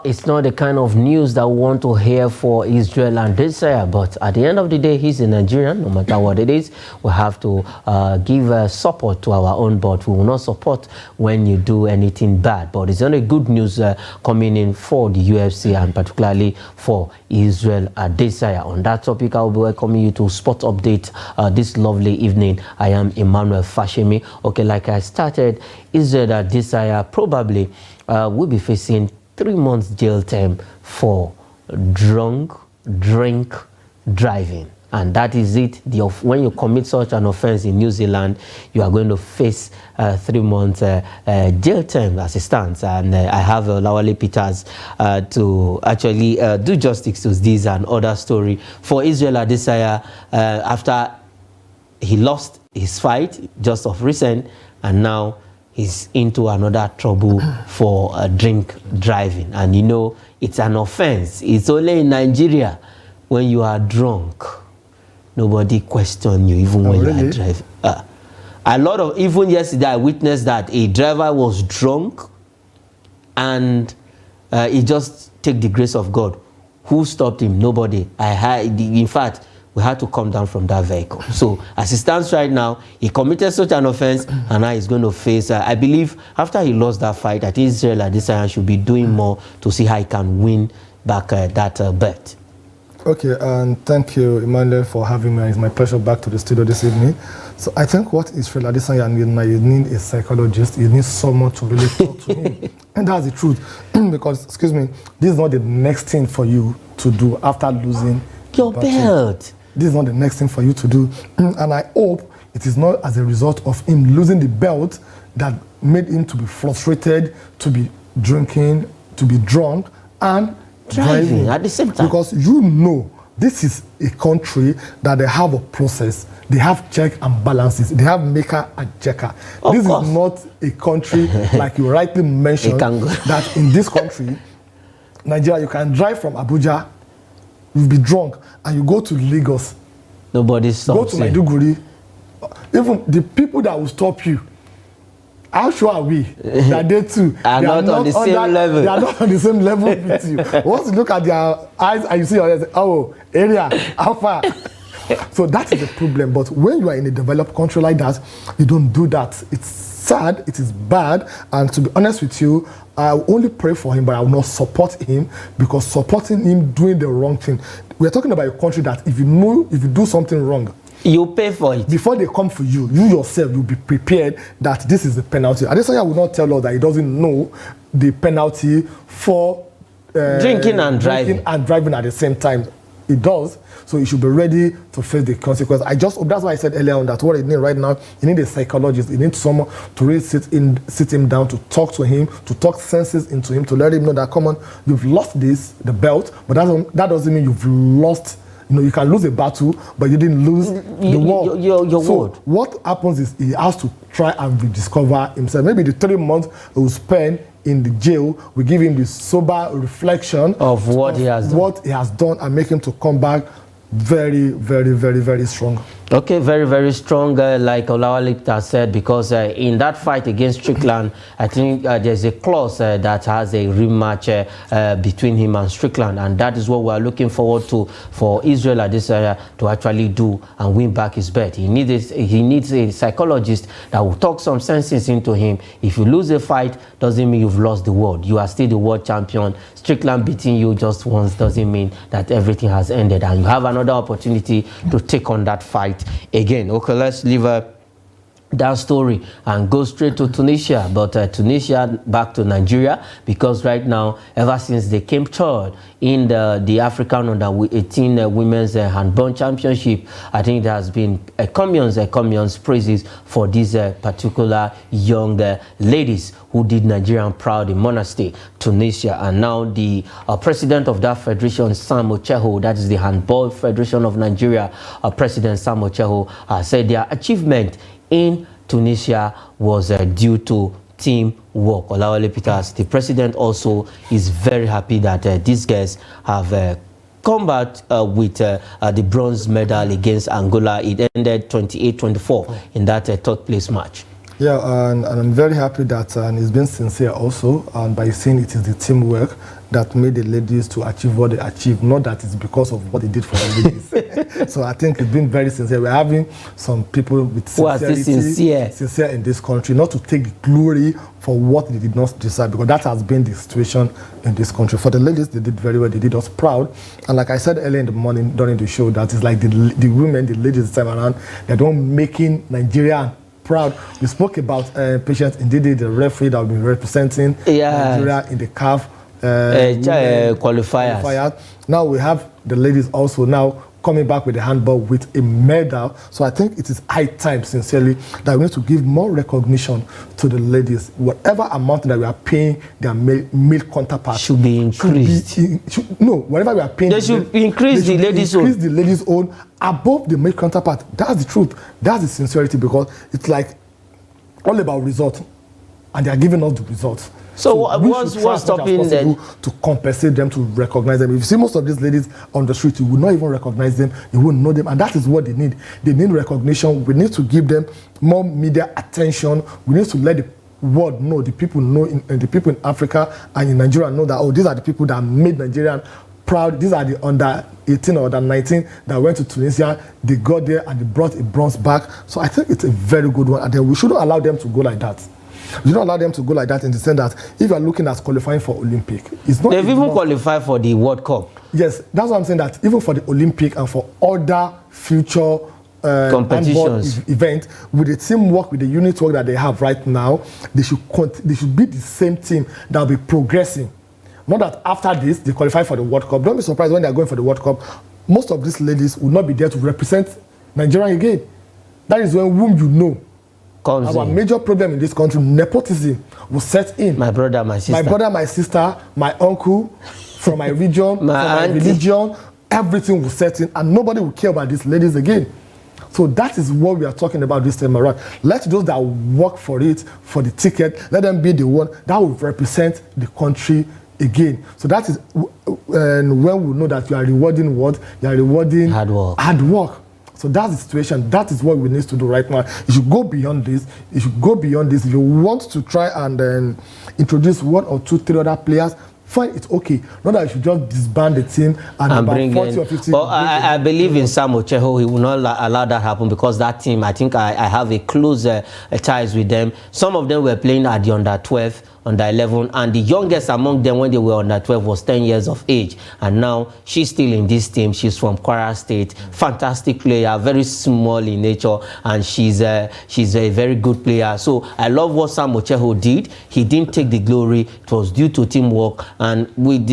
It's not the kind of news that we want to hear for Israel and Desire, but at the end of the day, he's a Nigerian. No matter what it is, we have to give support to our own, but we will not support when you do anything bad. But it's only good news coming in for the UFC and particularly for Israel and Desire. On that topic, I will be welcoming you to Sport Update this lovely evening. I am Emmanuel Fashemi. Okay, like I started, Israel and Desire probably will be facing 3 months jail term for drink driving, and that is it. When you commit such an offense in New Zealand, you are going to face 3 months jail term as it stands. And I have Lawale Peters to actually do justice to this and other story for Israel Adesanya after he lost his fight just of recent, and now he's into another trouble for drink driving. And you know, it's an offense. It's only in Nigeria when you are drunk. Nobody question you, even when you are driving. A lot of, even yesterday, I witnessed that a driver was drunk and he just take the grace of God. Who stopped him? Nobody. In fact, we had to come down from that vehicle. So as it stands right now, he committed such an offense, and now he's going to face, I believe, after he lost that fight, I think Israel Adesanya should be doing more to see how he can win back that bet. Okay, and thank you, Emmanuel, for having me. It's my pleasure back to the studio this evening. So I think what Israel Adesanya need a psychologist. You need someone to really talk to him. And that's the truth. Because, excuse me, this is not the next thing for you to do after losing your belt. This is not the next thing for you to do. And I hope it is not as a result of him losing the belt that made him to be frustrated, to be drinking, to be drunk, and driving at the same time. Because you know, this is a country that they have a process. They have check and balances. They have maker and checker. This is not a country, like you rightly mentioned, that in this country, Nigeria, you can drive from Abuja, you'll be drunk, and you go to Lagos. Nobody stops. Go to Maiduguri. Even the people that will stop you, how sure are we that they too are not on the same level? They are not on the same level with you. Once you look at their eyes and you see your eyes, oh, area, how far? So that is the problem. But when you are in a developed country like that, you don't do that. It's sad, it is bad, and to be honest with you, I will only pray for him, but I will not support him, because supporting him doing the wrong thing. We are talking about a country that if you do something wrong, you pay for it. Before they come for you, you yourself, you'll be prepared that this is the penalty. Adesanya will not tell us that he doesn't know the penalty for drinking and driving at the same time. He does, so he should be ready to face the consequence. That's why I said earlier on that what he needs right now, he needs a psychologist. He needs someone to really sit him down, to talk to him, to talk senses into him, to let him know that, come on, you've lost the belt, but that doesn't mean you've lost. You know, you can lose a battle, but you didn't lose the war. Your so word. What happens is he has to try and rediscover himself. Maybe the 3 months he will spend in the jail will give him the sober reflection of what he has done, and make him to come back very, very, very, very strong. Okay, very, very strong, like Olawale has said, because in that fight against Strickland, I think there's a clause that has a rematch between him and Strickland, and that is what we are looking forward to for Israel Adesanya to actually do and win back his belt. He needs a psychologist that will talk some senses into him. If you lose a fight, doesn't mean you've lost the world. You are still the world champion. Strickland beating you just once doesn't mean that everything has ended, and you have another opportunity to take on that fight again. Okay, let's leave that story and go straight to Tunisia. But Tunisia back to Nigeria, because right now, ever since they came third in the African Under-18 Women's Handball Championship, I think there has been commun's praises for these particular young ladies who did Nigerian proud in Monastir, Tunisia. And now the president of that federation, Sam Ocheho, that is the Handball Federation of Nigeria, President Sam Ocheho, said their achievement in Tunisia was due to teamwork. Olawale Peters, the president, also is very happy that these guys have come back with the bronze medal against Angola. It ended 28-24 in that third place match. Yeah, and I'm very happy that he's been sincere also, and by saying it is the teamwork that made the ladies to achieve what they achieved, not that it's because of what they did for the ladies. So I think it's been very sincere. We're having some people with sincerity, sincere in this country, not to take the glory for what they did not decide, because that has been the situation in this country. For the ladies, they did very well. They did us proud. And like I said earlier in the morning during the show, that is like the women, the ladies this time around, they're the one making Nigeria proud. We spoke about Patience Ndidi, the referee that will be representing Nigeria in the CAF qualifiers. Now we have the ladies also now coming back with the handball with a medal. So I think it is high time, sincerely, that we need to give more recognition to the ladies. Whatever amount that we are paying their male counterparts should be increased. Whatever we are paying, they should increase the ladies' own above the male counterpart. That's the truth. That's the sincerity, because it's like all about results, and they are giving us the results. So what's stopping them to compensate them, to recognize them? If you see most of these ladies on the street, you will not even recognize them, you won't know them, and that is what they need. They need recognition. We need to give them more media attention. We need to let the world know, the people know, the people in Africa and in Nigeria know that, oh, these are the people that made Nigeria proud. These are the under 18 or under 19 that went to Tunisia. They got there and they brought a bronze back. So I think it's a very good one, and then we shouldn't allow them to go like that. You don't allow them to go like that, in the sense that if you are looking at qualifying for Olympic, it's not. They've even qualified for the World Cup. Yes, that's what I'm saying, that even for the Olympic and for other future competitions event, with the teamwork, with the unit work that they have right now, they should be the same team that will be progressing. Not that after this they qualify for the World Cup. Don't be surprised when they are going for the World Cup. Most of these ladies will not be there to represent Nigeria again. That is when whom you know. Our major problem in this country, nepotism, will set in. My brother, my sister. My brother, my sister, my uncle, from my region, from my religion, everything will set in, and nobody will care about these ladies again. So that is what we are talking about this time around. Let those that work for it, for the ticket, let them be the one that will represent the country again. So that is when we know that you are rewarding what? You are rewarding hard work. So that's the situation. That is what we need to do right now. You should go beyond this. You should go beyond this. If you want to try and introduce 1 or 2, 3 other players, fine, it's okay. Not that you should just disband the team and about bring 40 or 50. But I believe in Sam Ocheho. He will not allow that happen, because that team, I think I have a close ties with them. Some of them were playing at the under 12, under 11, and the youngest among them when they were under 12 was 10 years of age, and now she's still in this team. She's from Kwara State, fantastic player, very small in nature, and she's a very good player. So I love what Sam Ocheho did. He didn't take the glory. It was due to teamwork, and with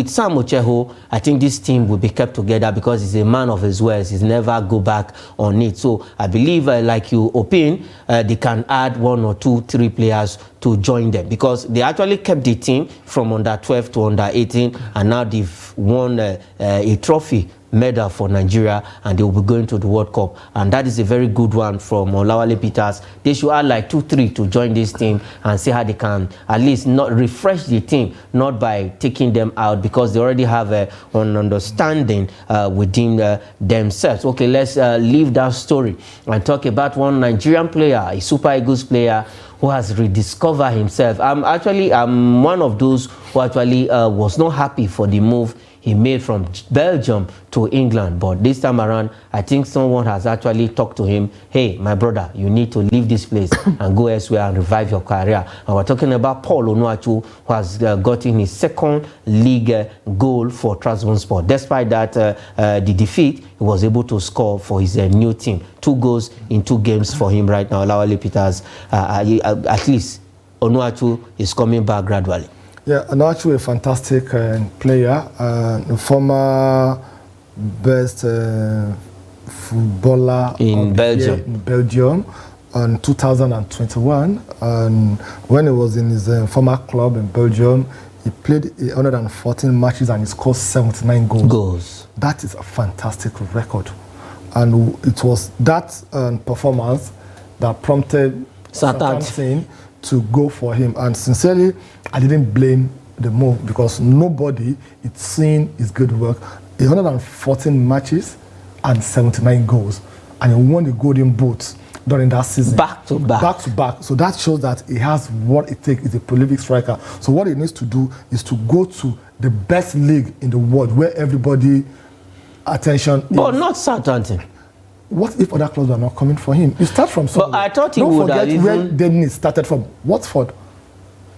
Sam Ocheho, I think this team will be kept together, because he's a man of his words. He's never go back on it. So I believe, like you opine, they can add 1 or 2, 3 players to join them, because they actually kept the team from under 12 to under 18, and now they've won a trophy medal for Nigeria, and they will be going to the World Cup, and that is a very good one from Olawale Peters. They should add like 2, 3 to join this team and see how they can at least not refresh the team, not by taking them out, because they already have an understanding within themselves. Okay, let's leave that story and talk about one Nigerian player, a Super Eagles player, who has rediscovered himself. I'm one of those who actually was not happy for the move he made from Belgium to England. But this time around, I think someone has actually talked to him. Hey, my brother, you need to leave this place and go elsewhere and revive your career. And we're talking about Paul Onuachu, who has gotten his 2nd league goal for Trabzonspor. Despite that, the defeat, he was able to score for his new team. 2 goals in 2 games for him right now. Olawale Peters, at least Onuachu is coming back gradually. Yeah, Onuachu, a fantastic player, former best footballer in Belgium. In Belgium in 2021. And when he was in his former club in Belgium, he played 114 matches and he scored 79 goals. That is a fantastic record. And it was that performance that prompted Southampton to go for him. And sincerely, I didn't blame the move, because nobody is seeing his good work. 114 matches and 79 goals. And he won the Golden Boot during that season. Back to back. Back to back. So that shows that he has what it takes. He's a prolific striker. So what he needs to do is to go to the best league in the world where everybody attention is. But not Southampton. What if other clubs are not coming for him? You start from somewhere. But I thought he would have even... Don't forget where Dennis started from. Watford.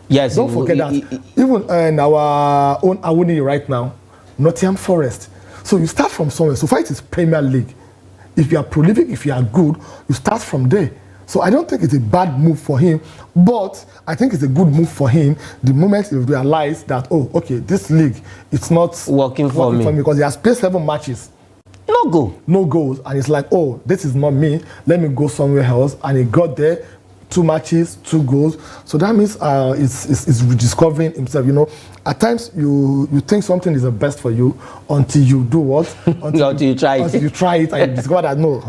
Yes. Don't forget that. Even in our own Awuni right now, Nottingham Forest. So you start from somewhere. So far it is Premier League. If you are prolific, if you are good, you start from there. So I don't think it's a bad move for him, but I think it's a good move for him the moment he realized that, oh, okay, this league, it's not working for me because he has played 7 matches. No goal. No goals. And it's like, oh, this is not me. Let me go somewhere else. And he got there, 2 matches, 2 goals. So that means it's rediscovering himself. You know, at times you think something is the best for you until you do what? Until you try it. Until you try it and you discover that no,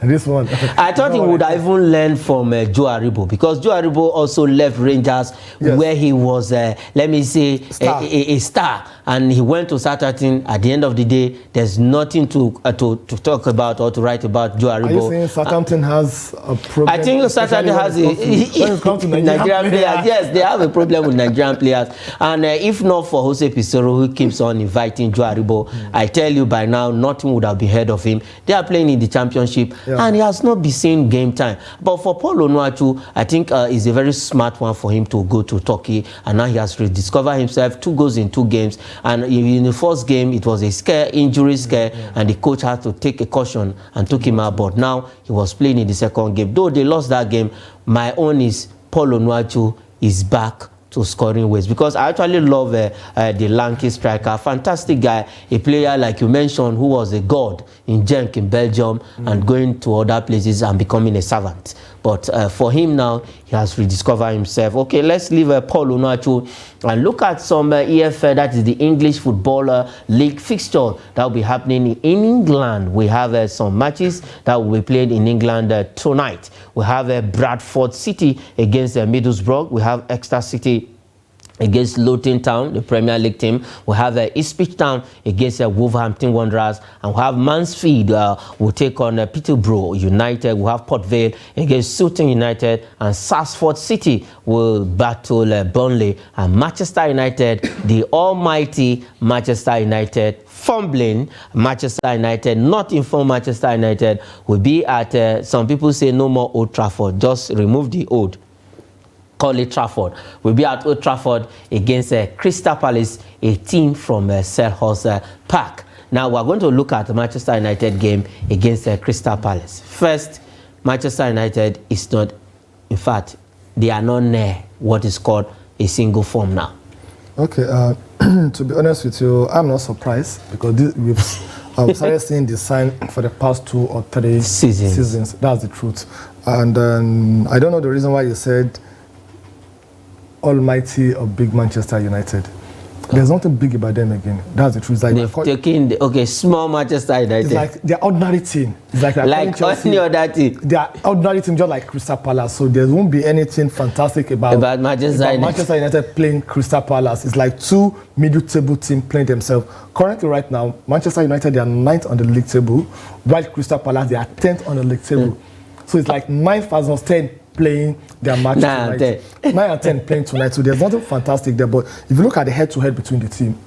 this one. I thought he would have even learned from Joe Aribo, because Joe Aribo also left Rangers, yes, where he was, let me say, a star. And he went to Southampton. At the end of the day, there's nothing to talk about or to write about Joe Aribo. Are you saying Southampton has a problem? I think Southampton has when it comes to Nigerian players. Yes, they have a problem with Nigerian players. And if not for Jose Pizarro, who keeps on inviting Joe Aribo, I tell you by now, nothing would have been heard of him. They are playing in the championship, and he has not been seeing game time. But for Paul Onuachu, I think it's a very smart one for him to go to Turkey, and now he has rediscovered himself. 2 goals in 2 games. And in the first game, it was a scare, injury scare, and the coach had to take a caution and took him out. But now he was playing in the second game. Though they lost that game, my own is Paul Onuachu is back to scoring ways, because I actually love the lanky striker, fantastic guy, a player like you mentioned who was a god in Genk in Belgium and going to other places and becoming a servant. But for him now, he has rediscovered himself. Okay, let's leave Paul Onuachu and look at some EFL, that is the English Footballer League fixture that will be happening in England. We have some matches that will be played in England tonight. We have Bradford City against Middlesbrough. We have Exeter City against Luton Town, the Premier League team. We have Ipswich Town against Wolverhampton Wanderers, and we have Mansfield will take on Peterborough United. We have Port Vale against Sutton United, and Sarsford City will battle Burnley, and Manchester United, the almighty Manchester United, fumbling Manchester United, not informed Manchester United, will be at, some people say no more Old Trafford, just remove the old. Call it Trafford. We'll be at Old Trafford against Crystal Palace, a team from Selhurst Park. Now we're going to look at the Manchester United game against Crystal Palace. First, Manchester United is not, in fact, they are not near what is called a single form now. Okay, to be honest with you, I'm not surprised, because we've started seeing the sign for the past 2 or 3 seasons. That's the truth. And I don't know the reason why you said almighty or big Manchester United. There's nothing big about them again. That's the truth. Like they've taken small Manchester United. It's like they're ordinary team. It's like any other team. They're ordinary team, just like Crystal Palace. So there won't be anything fantastic about Manchester United playing Crystal Palace. It's like 2 middle table teams playing themselves. Currently, right now, Manchester United, they are 9th on the league table, while Crystal Palace, they are 10th on the league table. So it's like 9th versus 10 playing their match tonight. 9 and 10 playing tonight. So there's nothing fantastic there. But if you look at the head-to-head between the team,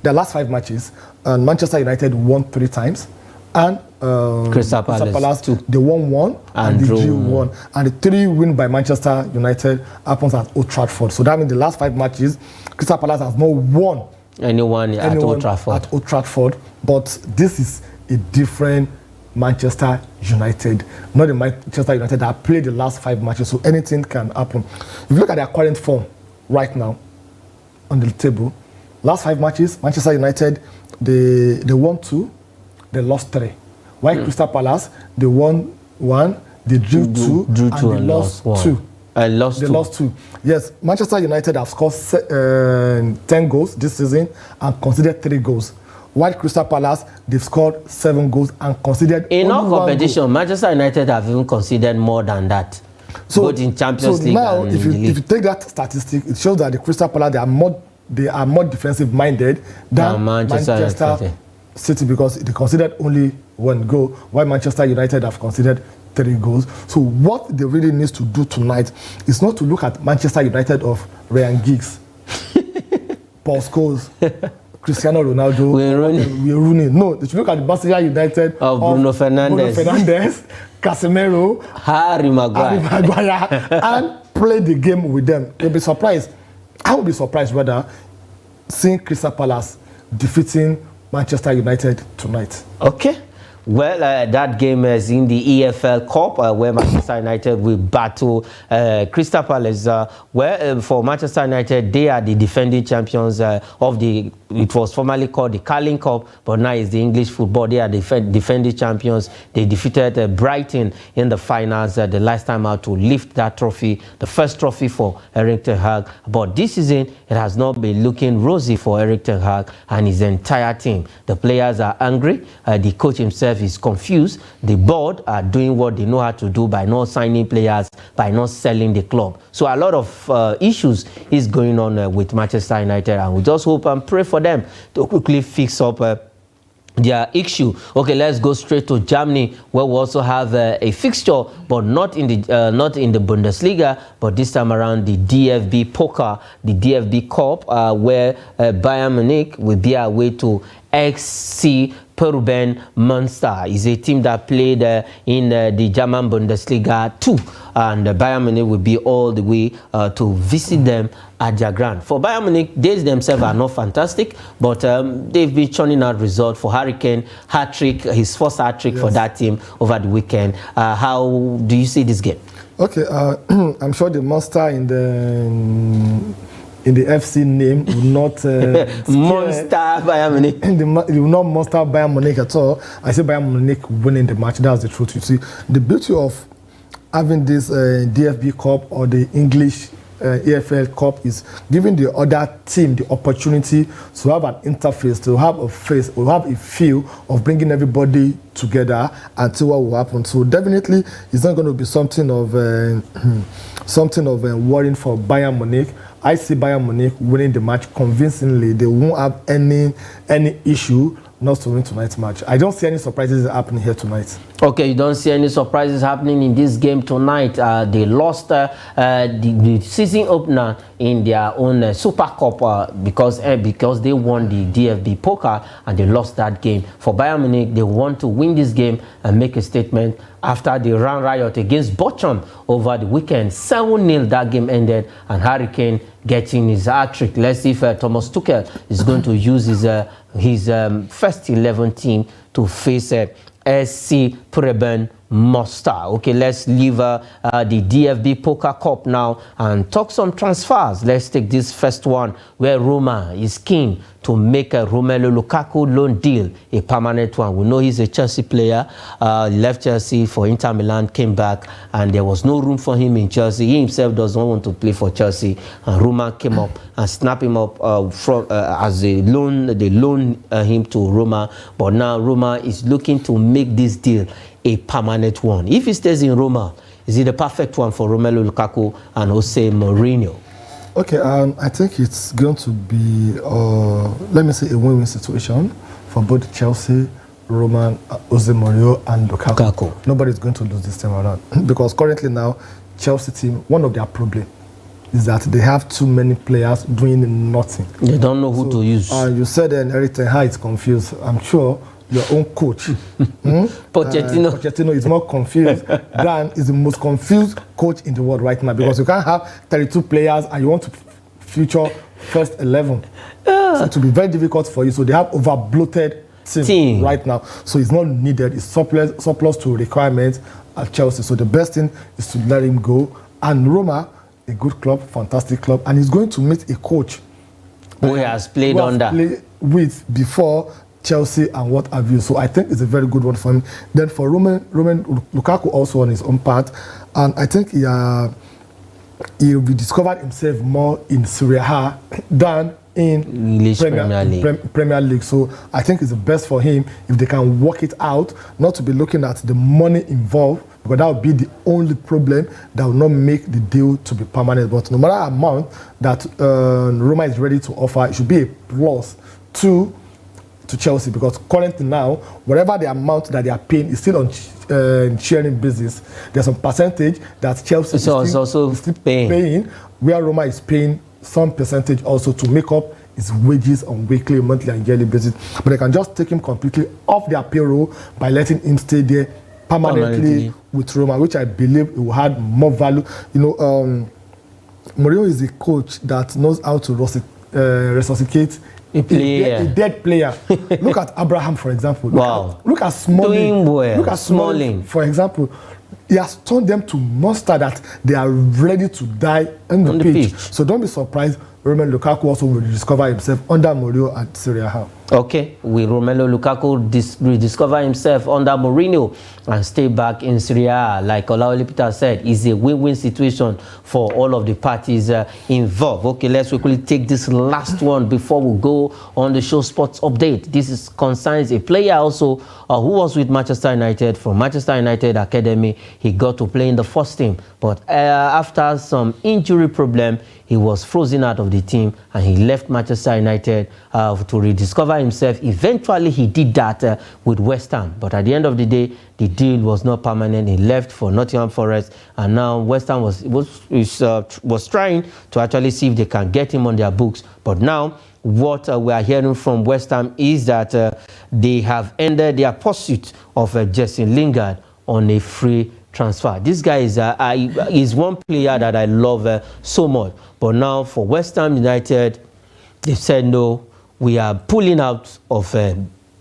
their last 5 matches, Manchester United won 3 times, and Crystal Palace 2. They won 1 and they drew 1. And the 3 win by Manchester United happens at Old Trafford. So that means the last 5 matches, Crystal Palace has not won anyone at Old Trafford. But this is a different Manchester United, not the Manchester United that played the last 5 matches, so anything can happen. If you look at their current form right now on the table, last 5 matches, Manchester United, they won 2, they lost 3. While Crystal Palace, they won 1, they drew 2, and they lost 2. They lost 2. Yes, Manchester United have scored 10 goals this season and conceded 3 goals. While Crystal Palace, they've scored 7 goals and considered in all competition. Manchester United have even considered more than that. So, both in Champions League now, and if you take that statistic, it shows that the Crystal Palace, they are more defensive minded than Manchester City, because they considered only 1 goal, while Manchester United have considered 3 goals. So what they really need to do tonight is not to look at Manchester United of Ryan Giggs, Paul Scholes, Cristiano Ronaldo, we're running. No, they should look at the Manchester United of Bruno Fernandes, Casemiro, Harry Maguire, and play the game with them. You'll be surprised. I will be surprised rather seeing Crystal Palace defeating Manchester United tonight. Okay. Well, that game is in the EFL Cup, where Manchester United will battle Crystal Palace. For Manchester United, they are the defending champions of the. It was formerly called the Carling Cup, but now it's the English football. They are the defending champions. They defeated Brighton in the finals the last time out to lift that trophy, the first trophy for Erik ten Hag. But this season, it has not been looking rosy for Erik ten Hag and his entire team. The players are angry. The coach himself is confused. The board are doing what they know how to do by not signing players, by not selling the club. So a lot of issues is going on with Manchester United, and we just hope and pray for them to quickly fix up their issue. Okay, let's go straight to Germany, where we also have a fixture, but not in the Bundesliga, but this time around the DFB Pokal, the DFB Cup, where Bayern Munich will be away to XC Peruben Munster. Is a team that played in the German Bundesliga 2, and Bayern Munich will be all the way to visit them at their ground. For Bayern Munich, they themselves are not fantastic, but they've been churning out results. For Harry Kane, hat-trick, his first hat-trick for that team over the weekend. How do you see this game? Okay, I'm sure the Munster in the FC name will not Monster Bayern Munich. It will not monster Bayern Munich at all. I say Bayern Munich winning the match. That's the truth. You see, the beauty of having this DFB Cup or the English EFL Cup is giving the other team the opportunity to have an interface, to have a face, to have a feel of bringing everybody together and see what will happen. So definitely, it's not going to be something of worrying for Bayern Munich. I see Bayern Munich winning the match convincingly. They won't have any issue not to win tonight's match. I don't see any surprises happening here tonight. Okay, you don't see any surprises happening in this game tonight. They lost the season opener in their own Super Cup because they won the DFB Pokal and they lost that game. For Bayern Munich, they want to win this game and make a statement after the round riot against Bochum over the weekend. 7-0 that game ended, and Harry Kane getting his hat-trick. Let's see if Thomas Tuchel is going to use his first 11 team to face SC Preben Munster. Okay, let's leave the DFB Pokal Cup now and talk some transfers. Let's take this first one where Roma is keen to make a Romelu Lukaku loan deal a permanent one. We know he's a Chelsea player. Left Chelsea for Inter Milan, came back, and there was no room for him in Chelsea. He himself doesn't want to play for Chelsea, and Roma came up and snapped him up as a loan. They loaned him to Roma, but now Roma is looking to make this deal a permanent one. If he stays in Roma, is it the perfect one for Romelu Lukaku and Jose Mourinho? Okay, I think it's going to be, let me say, a win-win situation for both Chelsea, Roma, Jose Mourinho, and Lukaku. Nobody's going to lose this time around because currently now, Chelsea team, one of their problems is that they have too many players doing nothing. They don't know who to use. You said Erik ten Hag is confused. I'm sure your own coach, Pochettino is more confused than is the most confused coach in the world right now, because you can't have 32 players and you want to feature first 11. So it will be very difficult for you. So they have over-bloated team right now. So it's not needed. It's surplus to requirements at Chelsea. So the best thing is to let him go. And Roma, a good club, fantastic club, and he's going to meet a coach who he has played with before Chelsea and what have you. So I think it's a very good one for him. Then for Roman Lukaku also on his own part, and I think he rediscovered himself more in Serie A than in English Premier League. So I think it's the best for him if they can work it out, not to be looking at the money involved, because that would be the only problem that will not make the deal to be permanent. But no matter the amount that Roma is ready to offer, it should be a plus to to Chelsea, because currently now, whatever the amount that they are paying is still on sharing basis. There's some percentage that Chelsea is still paying, where Roma is paying some percentage also to make up his wages on weekly, monthly, and yearly basis. But they can just take him completely off their payroll by letting him stay there permanently with Roma, which I believe it will add more value. You know, Mourinho is a coach that knows how to resuscitate a dead player. Look at Abraham, for example. Look at Smalling. Look at Smalling, for example. He has turned them to monster that they are ready to die on the pitch. So don't be surprised Romelu Lukaku also will rediscover himself under Mourinho at Serie A. Okay, will Romelu Lukaku rediscover himself under Mourinho and stay back in Serie A? Like Olawale Peter said, it's a win-win situation for all of the parties involved. Okay, let's quickly take this last one before we go on the show sports update. This concerns a player also who was with Manchester United from Manchester United Academy. He got to play in the first team, but after some injury problem, he was frozen out of the team and he left Manchester United to rediscover himself. Eventually, he did that with West Ham. But at the end of the day, the deal was not permanent. He left for Nottingham Forest. And now West Ham was trying to actually see if they can get him on their books. But now, what we are hearing from West Ham is that they have ended their pursuit of Jesse Lingard on a free transfer. This guy is one player that I love so much. But now for West Ham United, they said no, we are pulling out of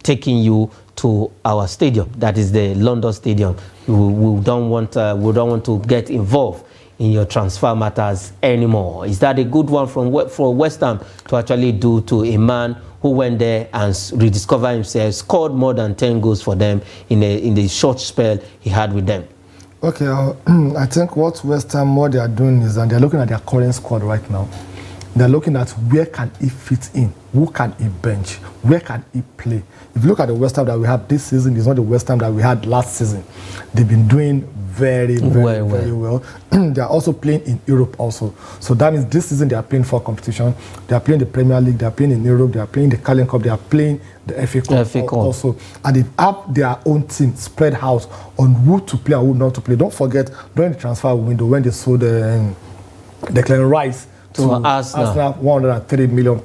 taking you to our stadium. That is the London Stadium. We don't want to get involved in your transfer matters anymore. Is that a good one for West Ham to actually do to a man who went there and rediscovered himself, scored more than 10 goals for them in the short spell he had with them? Okay, I think what West Ham, what they are doing is that they're looking at their current squad right now. They're looking at where can he fit in, who can he bench, where can he play. If you look at the West Ham that we have this season, it's not the West Ham that we had last season. They've been doing very well. They are also playing in Europe also. So that means this season they are playing for competition. They are playing the Premier League, they are playing in Europe, they are playing the Carling Cup, they are playing the FA Cup also. And they have their own team spread out on who to play and who not to play. Don't forget, during the transfer window, when they sold Declan Rice to Arsenal, £103 million,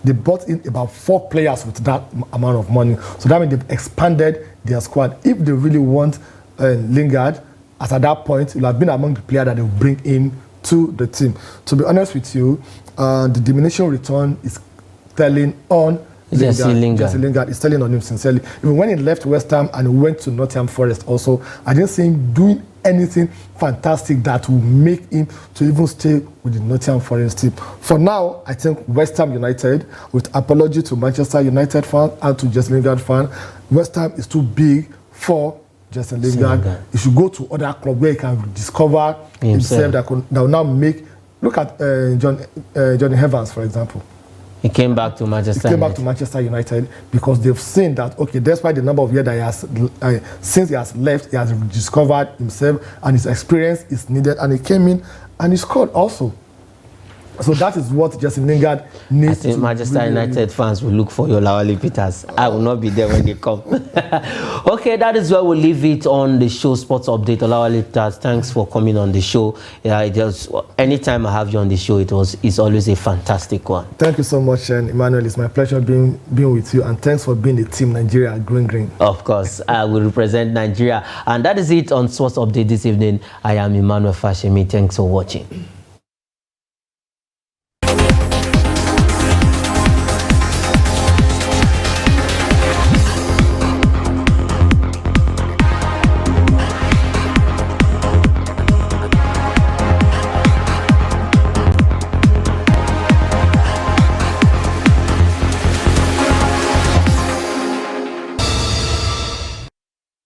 they bought in about 4 players with that amount of money. So that means they've expanded their squad. If they really want Lingard, as at that point, he'll have been among the players that they will bring in to the team. To be honest with you, the diminishing return is telling on Jesse Lingard is telling on him sincerely. Even when he left West Ham and he went to Nottingham Forest also, I didn't see him doing anything fantastic that will make him to even stay with the Nottingham Forest team. For now, I think West Ham United, with apology to Manchester United fans and to Jesse Lingard fans, West Ham is too big for Jesse Lingard. He should go to other clubs where he can discover himself that will now make. Look at Johnny Evans, for example. He came back to Manchester United. He came back to Manchester United because they've seen that, okay, despite the number of years that he has, since he has left, he has discovered himself and his experience is needed. And he came in and he scored also. So that is what Jesse Lingard needs. I think Manchester United fans will look for your Olawale Peters. I will not be there when they come. Okay, that is where we'll leave it on the show sports update. Olawale Peters, thanks for coming on the show. Anytime I have you on the show, it's always a fantastic one. Thank you so much, Emmanuel. It's my pleasure being with you, and thanks for being the team Nigeria Green. Of course, I will represent Nigeria, and that is it on Sports Update this evening. I am Emmanuel Fashemi. Thanks for watching.